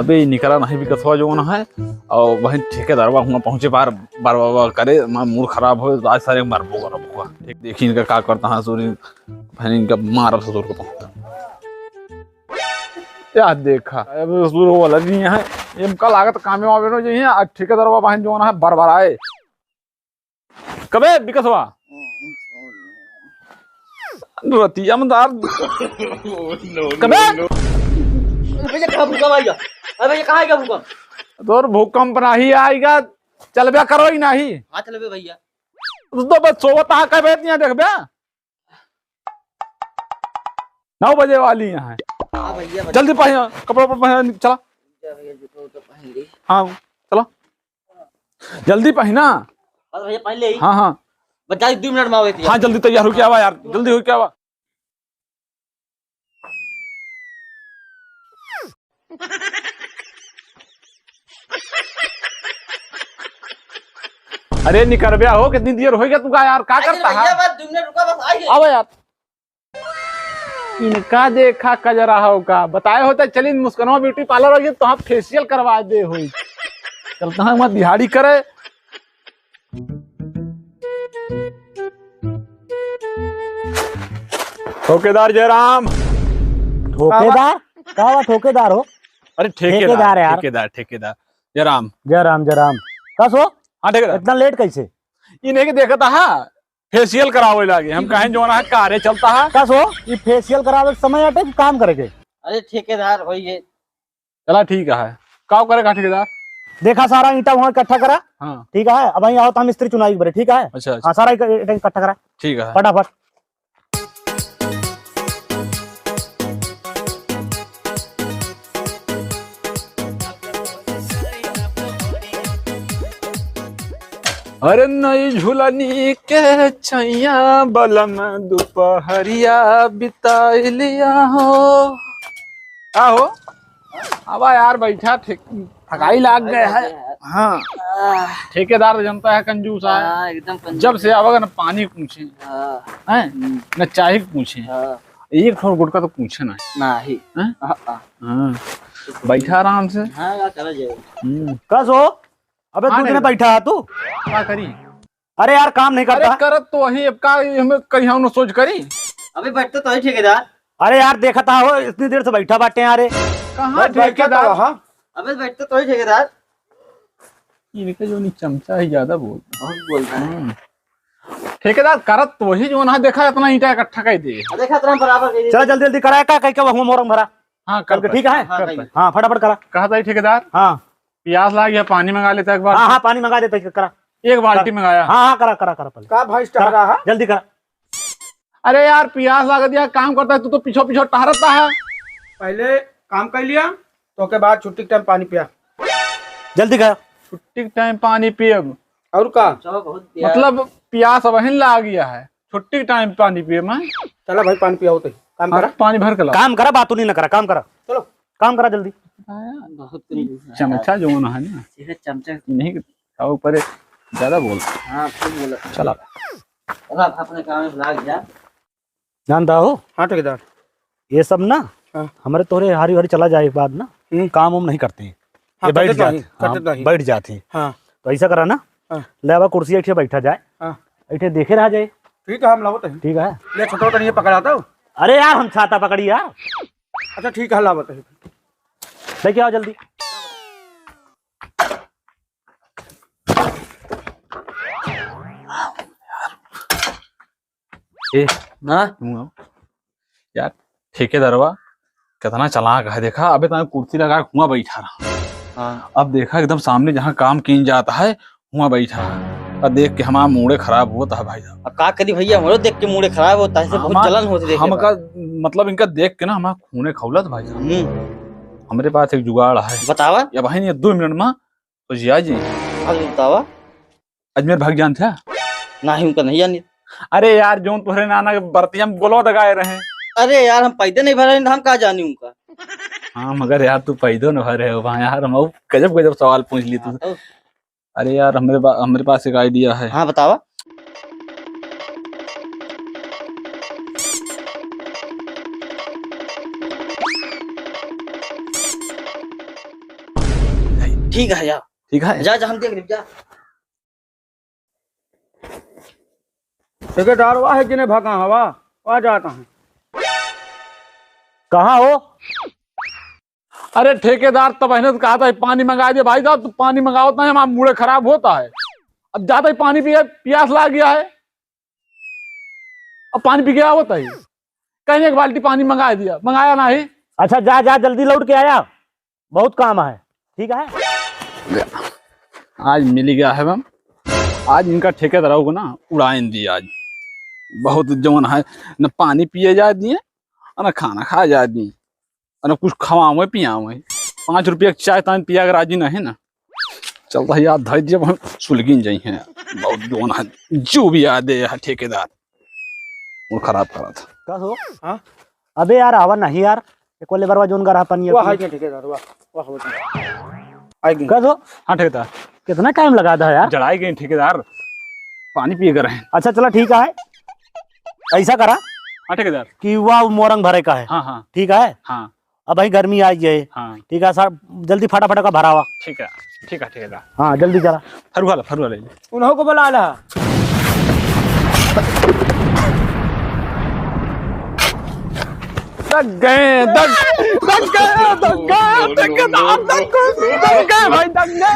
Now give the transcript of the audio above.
अबे निकला नहीं भी कसवा जो ना है और वही ठेकेदार वहाँ पहुंचे बार बार बार करे मूड खराब हो तो आज सारे मारबो करो ठीक देखी इनका क्या करता है सूरी इनका मार ससुर को पहुंचता यार देखा ससुर वाला जी है इनका लागत कामे वामे नो जी है ठेकेदार वहाँ जो ना है बार बार आए कबे बिकसवा रतिया मंदार कबे भैया कहाँ भूकंप आएगा? अरे भैया कहाँ आएगा भूकंप? तो भूकंप नहीं आएगा चलबे करो ही नहीं। हाँ चलबे भैया तो बस सोवता है कब इतना देखबे 9 बजे वाली यहाँ हाँ भैया जल्दी पहन कपड़ा पहन चला भैया जूता तो पहन ली हाँ चलो जल्दी पहना बस भैया पहन ले ही हाँ हाँ बच्चा 2 मिनट में आवे हाँ जल्दी तैयार हो क्या हुआ यार जल्दी हो क्या हुआ अरे निकर ब्या हो कितनी देर हो गया तुमका यार क्या करता है भैया बस 2 मिनट रुका बस आइए आओ यार इनका देखा कजरा होगा बताए होता चलिए मुस्कान ब्यूटी पार्लर होगी तो हम फेशियल करवा दे हुई चलता है मत दिहाड़ी करे ठोकेदार जयराम ठोकेदार क्या हुआ ठोकेदार हो? अरे ठेकेदार यार ठेकेदार जयराम जयराम जयराम कस हो हाँ ठेकेदार इतना लेट कैसे? इन्हें के देखा था फेशियल करावे लागे हम कहें जो ना कारे चलता है कस हो ये फेशियल करावे के समय आटे काम करेगे अरे ठेकेदार भैया चला ठीक है काव करेगा ठेकेदार देखा सारा ईटा वहाँ इकट्ठा करा हाँ ठीक है अब यहाँ आओ तो हम मिस्त्री चुनाई बरे ठीक है अच्छा हाँ सारा ईटा इकट्ठा करा ठीक है फटाफट अरे नई झूलनी के छैया बलम दोपहरिया बिताई लिया हो आहो अब यार बैठा थकाई लाग गए है हाँ ठेकेदार जनता है कंजूस है एकदम कंजूस जब से आवेगा न पानी पूछे हैं न चाय पूछे एक ठोर गुटका तो पूछे ना नहीं हाँ बैठा आराम से हाँ चला जाएगा कस हो अबे हाँ, तू कितने बैठा है तू क्या करी अरे यार काम नहीं अरे करता करत तो वही अब का हमें कहीं हम सोच करी अभी बैठते तो ही ठेकेदार अरे यार देखा था हो इतनी देर से बैठा बाटे यार कहाँ ठेकेदार अबे बैठते तो ही ठेकेदार इनके जो नहीं चमचा ही ज्यादा बोलता बहुत बोलता है ठेकेदार करत तो वही जो ना देखा इतना ईटा इकट्ठा कर दे देखा तो हम बराबर कर चला जल्दी जल्दी करा का कहीं का मोरंग भरा हाँ करके ठीक है हाँ फटाफट करा कहा था ठेकेदार हाँ प्यास लाग गया पानी मंगा लेता एक बार हाँ हाँ पानी मंगा देते करा एक बाल्टी मंगाया हाँ हाँ करा करा करा पहले का भाई टहरा है जल्दी करा अरे यार प्यास लगा दिया काम करता है तू तो पीछो पीछो टहरता है पहले काम कर लिया तो के बाद छुट्टी के टाइम पानी पिया जल्दी करा छुट्टी के टाइम पानी पियब और का बहुत मतलब प्यास वही ला गया है छुट्टी के टाइम पानी पिए मैं चला भाई पानी पिया होते काम करा पानी भर के ला काम करा बातू नहीं ना करा काम करा चलो काम करा जल्दी बहुत कंजूस है चमचा जो ना है ना सीधे चमचा नहीं ऊपर ज्यादा बोल हाँ खूब बोला चला चला अपने काम में लाग जा जानता हो हाँ ठेकेदार ये सब ना हाँ। हमारे तोरे हारी हारी चला जाए बाद ना काम उम नहीं करते हैं हाँ, ये बैठ करते जाते नहीं, करते नहीं। बैठ जाते हैं हाँ तो ऐसा करा ना हाँ। ले आवा कुर्सी ऐठे बैठा जाए हाँ ऐठे देखे रह जाए ठीक है हम लावत है ठीक है ले छोटा तो नहीं पकड़ाता हूँ अरे यार हम छाता पकड़ी यार अच्छा ठीक है लावत है लेके आओ जल्दी ना यार ठेकेदारवा कितना चालाक है देखा अबे तो कुर्सी लगा के हुआ बैठा रहा हाँ अब देखा एकदम सामने जहाँ काम किन जाता है हुआ बैठा है और देख के हमारा मूड खराब होता है भाई साहब अब का करी भैया हमारे देख के मूड खराब होता है बहुत जलन होती है हमका मतलब इनका देख के ना हमारा खूने खौलत भाई साहब हमारे पास एक जुगाड़ है बतावा या भाई 2 मिनट में तो जिया जी बतावा अजमेर भाग जान था ना ही उनका नहीं जानी अरे यार जो तुम्हारे नाना के बर्तिया में गोलो दगाए रहे अरे यार हम पैदे नहीं भरे हम कहा जानी उनका हाँ मगर यार तू पैदो न भरे हो वहाँ यार हम गजब गजब सवाल पूछ ली तू अरे यार हमारे पास एक आइडिया है हाँ बतावा ठीक है जा ठीक है जा जा हम देख ले जा। ठेकेदार वाह है जिन्हें भागा हवा वहाँ जाता है। कहाँ हो? अरे ठेकेदार तो बहने तो कहा था पानी मंगा दिया भाई साहब, तो पानी मंगाओ तो हमारा मूड खराब होता है। अब ज्यादा ही पानी पिया प्यास लग गया है, अब पानी पी गया होता है, कहीं एक बाल्टी पानी मंगा दिया, मंगाया नहीं। अच्छा जा जा जल्दी लौट के आया, बहुत काम है। ठीक है आज मिल गया है मैम, आज इनका ठेकेदार को ना उड़ाइन दिया। आज बहुत जवन है, न पानी पिए जा दिए और न खाना खा जा दिए और न कुछ खवावे पियावे। 5 रुपया की चाय तान पिया अगर राजी नहीं ना चलता याद धर जब हम सुलगिन जाई हैं। बहुत जवन है जो भी याद है ठेकेदार वो खराब करा था। कस हो? हाँ अबे यार आवा नहीं यार, एक लेबर वा जोन गरा पानी वाह है ठेकेदार वाह वाह वाह आएगी। कस हो? हाँ ठेकेदार कितना टाइम लगा था यार? जड़ाई गई ठेकेदार, पानी पिए कर रहे हैं। अच्छा चलो ठीक है, ऐसा करा हाँ ठेकेदार कि वह मोरंग भरे का है। हाँ हाँ ठीक है, हाँ अब भाई गर्मी आई है। हाँ ठीक है सर, जल्दी फटाफट का भरावा। ठीक है ठेकेदार। हाँ जल्दी चला। फरुआ ले उन्हों को बुला ला। दग गए भाई, दग गए।